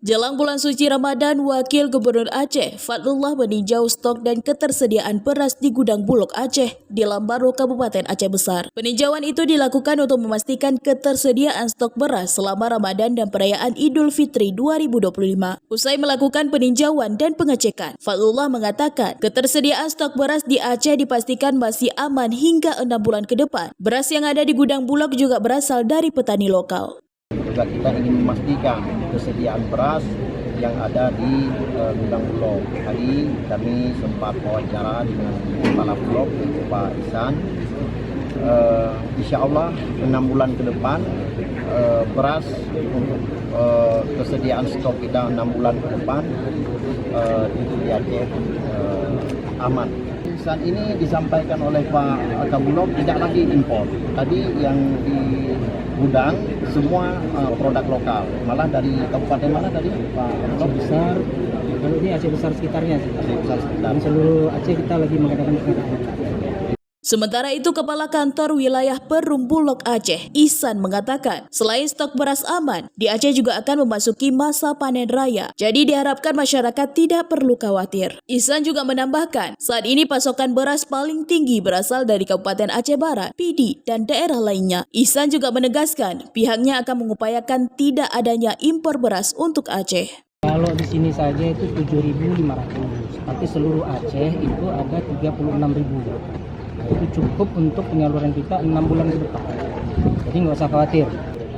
Jelang bulan suci Ramadan, Wakil Gubernur Aceh, Fadlullah meninjau stok dan ketersediaan beras di Gudang Bulog Aceh di Lambaru, Kabupaten Aceh Besar. Peninjauan itu dilakukan untuk memastikan ketersediaan stok beras selama Ramadan dan perayaan Idul Fitri 2025. Usai melakukan peninjauan dan pengecekan, Fadlullah mengatakan ketersediaan stok beras di Aceh dipastikan masih aman hingga 6 bulan ke depan. Beras yang ada di Gudang Bulog juga berasal dari petani lokal. Juga kita ingin memastikan kesediaan beras yang ada di Gudang Bulog. Tadi kami sempat wawancara dengan Kepala Bulog, Pak Ihsan. Insya Allah 6 bulan ke depan beras untuk kesediaan stok kita 6 bulan ke depan itu di Aceh aman. Saat ini disampaikan oleh Pak Kabulog tidak lagi impor. Tadi yang di gudang semua produk lokal. Malah dari kabupaten mana tadi Pak? Aceh Besar. Kalau ini Aceh Besar sekitarnya sih. Aceh Besar sekitar. Seluruh Aceh kita lagi mengadakan pengadaan. Sementara itu, Kepala Kantor Wilayah Perum Bulog Aceh, Ihsan mengatakan, selain stok beras aman, di Aceh juga akan memasuki masa panen raya. Jadi diharapkan masyarakat tidak perlu khawatir. Ihsan juga menambahkan, saat ini pasokan beras paling tinggi berasal dari Kabupaten Aceh Barat, Pidi, dan daerah lainnya. Ihsan juga menegaskan, pihaknya akan mengupayakan tidak adanya impor beras untuk Aceh. Kalau di sini saja itu 7.500, tapi seluruh Aceh itu ada 36.000. Itu cukup untuk penyaluran kita 6 bulan ke depan. Jadi nggak usah khawatir,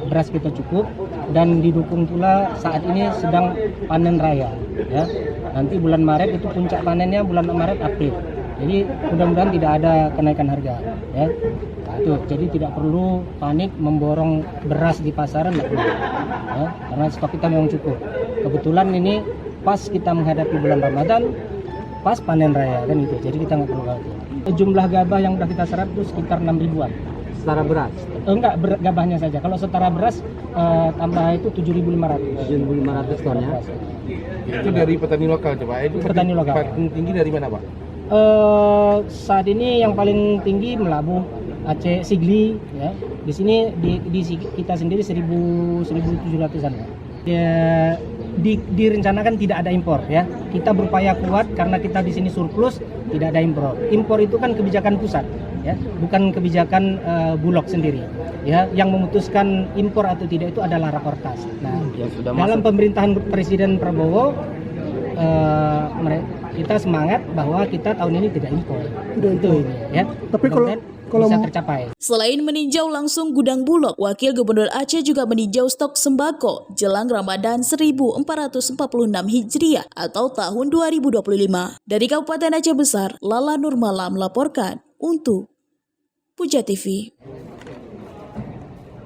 beras kita cukup dan didukung pula saat ini sedang panen raya. Ya, nanti bulan Maret itu puncak panennya bulan Maret April. Jadi mudah-mudahan tidak ada kenaikan harga. Ya, nah, itu jadi tidak perlu panik memborong beras di pasaran, nggak perlu. Ya, karena stok kita memang cukup. Kebetulan ini pas kita menghadapi bulan Ramadan, pas panen raya kan gitu. Jadi kita nggak perlu khawatir. Jumlah gabah yang sudah kita serap itu sekitar 6 ribuan. Setara beras? Enggak, gabahnya saja. Kalau setara beras tambah itu 7.500. 7.500 ton ya? Itu dari petani lokal coba. Itu petani lokal. Paling tinggi dari mana Pak? Saat ini yang paling tinggi Melabuh, Aceh Sigli. Ya. Di sini di kita sendiri 1.700-an. Ya, direncanakan tidak ada impor ya. Kita berupaya kuat karena kita di sini surplus, tidak ada impor. Impor itu kan kebijakan pusat ya, bukan kebijakan Bulog sendiri. Ya, yang memutuskan impor atau tidak itu adalah Rakortas. Nah, dalam pemerintahan Presiden Prabowo kita semangat bahwa kita tahun ini tidak impor. Itu ini ya. Tapi kalau bisa tercapai. Selain meninjau langsung Gudang Bulog, Wakil Gubernur Aceh juga meninjau stok sembako jelang Ramadan 1446 Hijriah atau tahun 2025. Dari Kabupaten Aceh Besar, Lala Nurmala melaporkan untuk Puja TV.